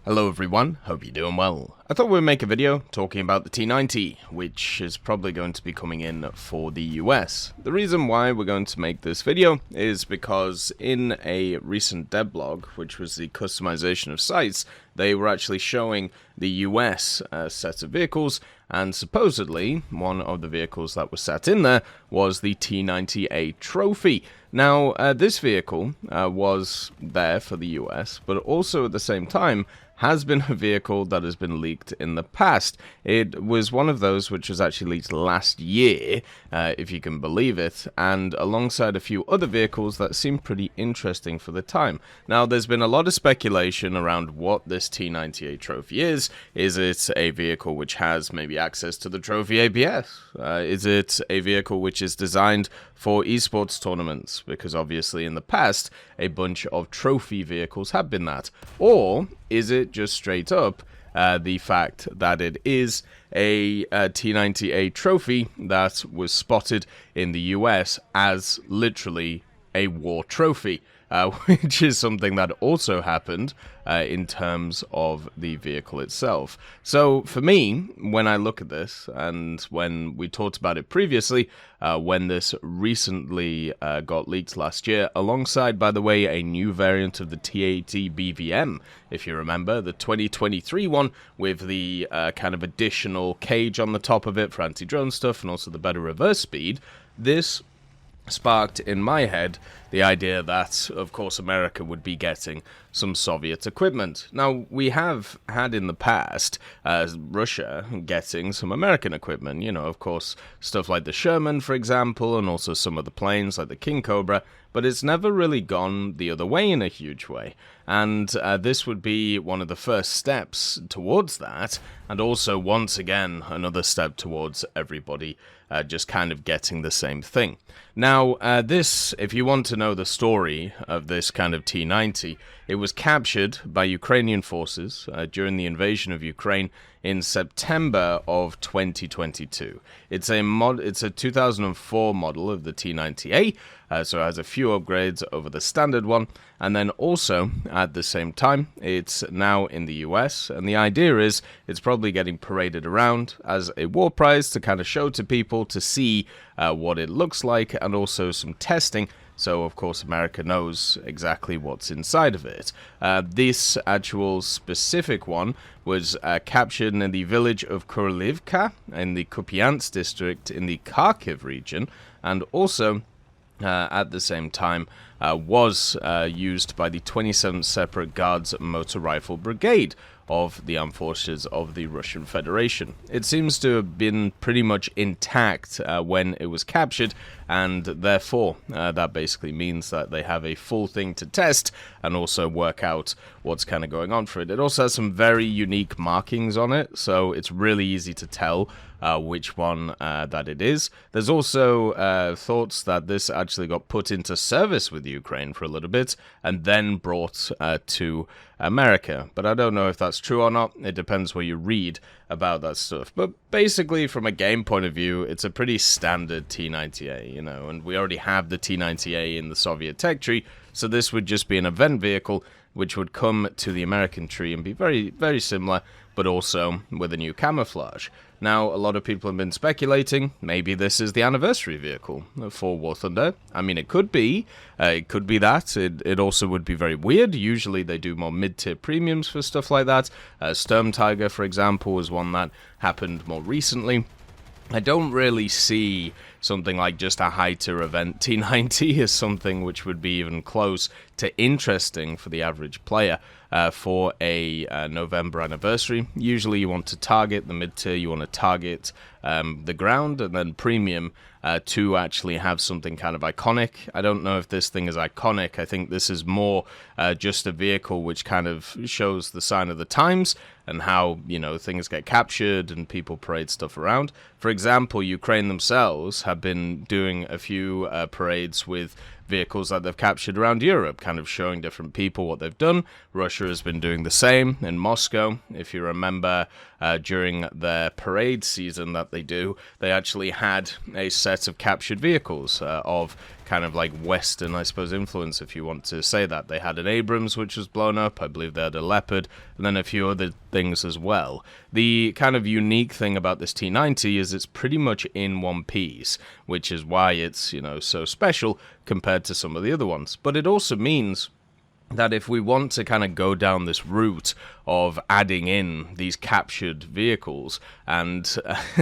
Hello everyone, hope you're doing well. I thought we'd make a video talking about the T-90, which is probably going to be coming in for the US. The reason why we're going to make this video is because in a recent devlog, which was the customization of sites, they were actually showing the US set of vehicles, and supposedly one of the vehicles that was sat in there was the T-90A trophy. Now, this vehicle was there for the US, but also at the same time has been a vehicle that has been leaked in the past. It was one of those which was actually leaked last year, if you can believe it, and alongside a few other vehicles that seemed pretty interesting for the time. Now, there's been a lot of speculation around what this T-90A trophy is. Is it a vehicle which has maybe access to the trophy ABS? Is it a vehicle which is designed for esports tournaments? Because obviously in the past, a bunch of trophy vehicles have been that. Or is it just straight up the fact that it is a T-90A trophy that was spotted in the US as literally a war trophy? Which is something that also happened in terms of the vehicle itself. So for me, when I look at this, and when we talked about it previously, when this recently got leaked last year, alongside, by the way, a new variant of the T-80 BVM, if you remember, the 2023 one with the kind of additional cage on the top of it for anti-drone stuff and also the better reverse speed, this sparked in my head the idea that, of course, America would be getting some Soviet equipment. Now, we have had in the past Russia getting some American equipment, you know, of course, stuff like the Sherman, for example, and also some of the planes like the King Cobra, but it's never really gone the other way in a huge way. And this would be one of the first steps towards that, and also, once again, another step towards everybody just kind of getting the same thing. Now, this, if you want to know the story of this kind of T-90, it was captured by Ukrainian forces during the invasion of Ukraine in September of 2022. It's a 2004 model of the T-90A, so it has a few upgrades over the standard one, and then also, at the same time, it's now in the US, and the idea is it's probably getting paraded around as a war prize to kind of show to people to see what it looks like, and also some testing, so of course America knows exactly what's inside of it. This actual specific one was captured in the village of Kurlivka in the Kupiansk district in the Kharkiv region, and also at the same time was used by the 27th Separate Guards Motor Rifle Brigade of the armed forces of the Russian Federation. It seems to have been pretty much intact when it was captured, and therefore that basically means that they have a full thing to test and also work out what's kind of going on for it. It also has some very unique markings on it, so it's really easy to tell which one that it is. There's also thoughts that this actually got put into service with Ukraine for a little bit and then brought to America, but I don't know if that's true or not. It depends what you read about that stuff. But basically, from a game point of view, it's a pretty standard T-90A, you know, and we already have the T-90A in the Soviet tech tree, so this would just be an event vehicle which would come to the American tree and be very, very similar, but also with a new camouflage. Now, a lot of people have been speculating, maybe this is the anniversary vehicle for War Thunder. I mean, it could be. It could be that. It also would be very weird. Usually they do more mid-tier premiums for stuff like that. Sturm Tiger, for example, was one that happened more recently. I don't really see something like just a high-tier event T-90 as something which would be even close to interesting for the average player for a November anniversary. Usually you want to target the mid-tier, you want to target the ground, and then premium to actually have something kind of iconic. I don't know if this thing is iconic. I think this is more just a vehicle which kind of shows the sign of the times and how, you know, things get captured and people parade stuff around. For example, Ukraine themselves have been doing a few parades with vehicles that they've captured around Europe, kind of showing different people what they've done. Russia has been doing the same in Moscow. If you remember, during their parade season that they do, they actually had a set of captured vehicles of kind of like Western, I suppose, influence, if you want to say that. They had an Abrams, which was blown up. I believe they had a Leopard, and then a few other things as well. The kind of unique thing about this T-90 is it's pretty much in one piece, which is why it's, you know, so special compared to some of the other ones. But it also means that if we want to kind of go down this route of adding in these captured vehicles and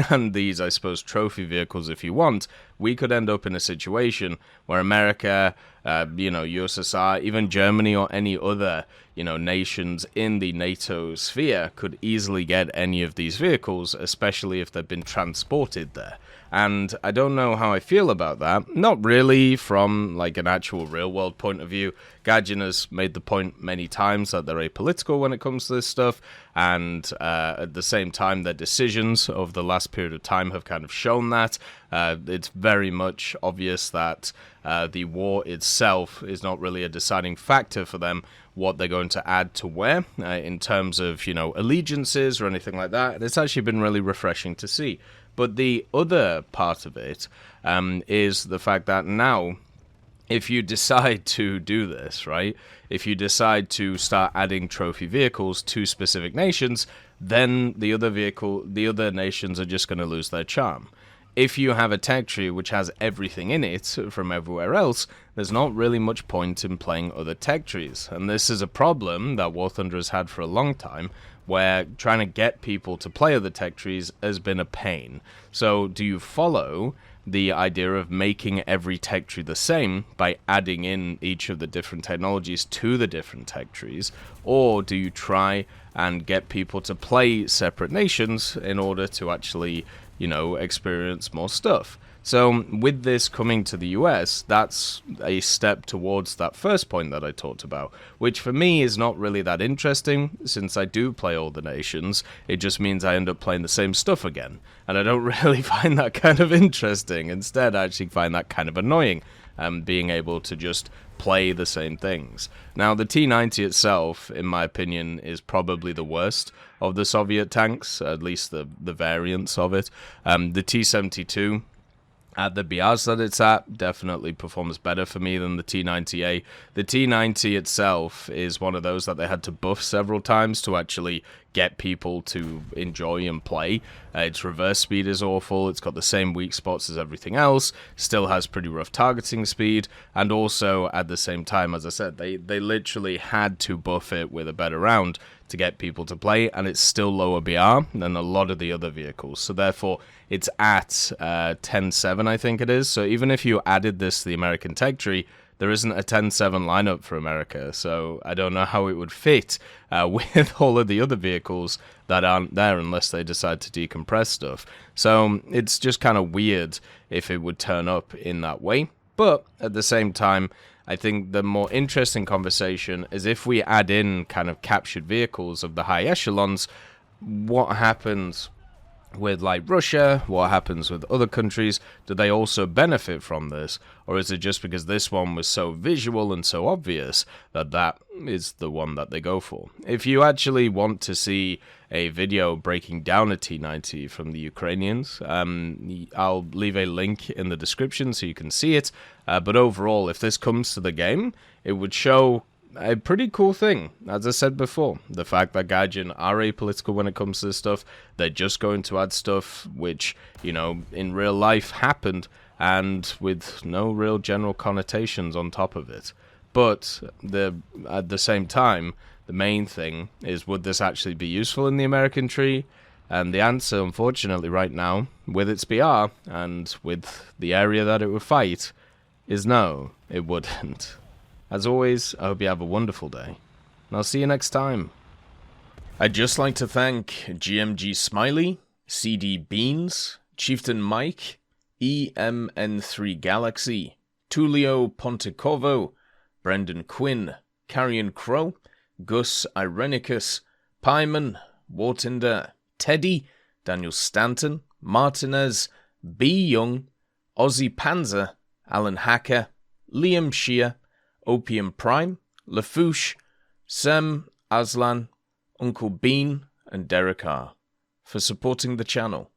and these, I suppose, trophy vehicles, if you want, we could end up in a situation where America, you know, USSR, even Germany or any other, you know, nations in the NATO sphere could easily get any of these vehicles, especially if they've been transported there. And I don't know how I feel about that. Not really from like an actual real world point of view. Gadget has made the point many times that they're apolitical when it comes to this stuff, and at the same time their decisions over the last period of time have kind of shown that. It's very much obvious that the war itself is not really a deciding factor for them, what they're going to add to where in terms of, you know, allegiances or anything like that. And it's actually been really refreshing to see. But the other part of it is the fact that now, if you decide to do this, right, if you decide to start adding trophy vehicles to specific nations, then the other nations are just going to lose their charm. If you have a tech tree which has everything in it from everywhere else, there's not really much point in playing other tech trees. And this is a problem that War Thunder has had for a long time, where trying to get people to play other tech trees has been a pain. So do you follow the idea of making every tech tree the same by adding in each of the different technologies to the different tech trees, or do you try and get people to play separate nations in order to actually, you know, experience more stuff? So with this coming to the US, that's a step towards that first point that I talked about, which for me is not really that interesting, since I do play all the nations. It just means I end up playing the same stuff again, and I don't really find that kind of interesting. Instead, I actually find that kind of annoying, being able to just play the same things. Now, the T-90 itself, in my opinion, is probably the worst of the Soviet tanks, at least the variants of it. The T-72, at the BRs that it's at, definitely performs better for me than the T-90A. The T-90 itself is one of those that they had to buff several times to actually get people to enjoy and play. Its reverse speed is awful. It's got the same weak spots as everything else. Still has pretty rough targeting speed. And also, at the same time, as I said, they literally had to buff it with a better round to get people to play, and it's still lower BR than a lot of the other vehicles. So therefore, it's at 10.7, I think it is. So even if you added this to the American tech tree, there isn't a 10.7 lineup for America. So I don't know how it would fit with all of the other vehicles that aren't there unless they decide to decompress stuff. So it's just kind of weird if it would turn up in that way. But at the same time, I think the more interesting conversation is if we add in kind of captured vehicles of the high echelons, what happens with like Russia, what happens with other countries? Do they also benefit from this? Or is it just because this one was so visual and so obvious that that is the one that they go for? If you actually want to see a video breaking down a T-90 from the Ukrainians, I'll leave a link in the description so you can see it. But overall, if this comes to the game, it would show a pretty cool thing. As I said before, the fact that Gaijin are apolitical when it comes to this stuff, they're just going to add stuff which, you know, in real life happened, and with no real general connotations on top of it. But at the same time, the main thing is, would this actually be useful in the American tree? And the answer, unfortunately, right now, with its BR and with the area that it would fight, is no, it wouldn't. As always, I hope you have a wonderful day, and I'll see you next time. I'd just like to thank GMG Smiley, CD Beans, Chieftain Mike, EMN3 Galaxy, Tulio Pontecovo, Brendan Quinn, Carrion Crow, Gus Irenicus, Pyman, Wartinder, Teddy, Daniel Stanton, Martinez, B. Young, Ozzy Panzer, Alan Hacker, Liam Shear, Opium Prime, Lafouche, Sem, Aslan, Uncle Bean, and Derek R. for supporting the channel.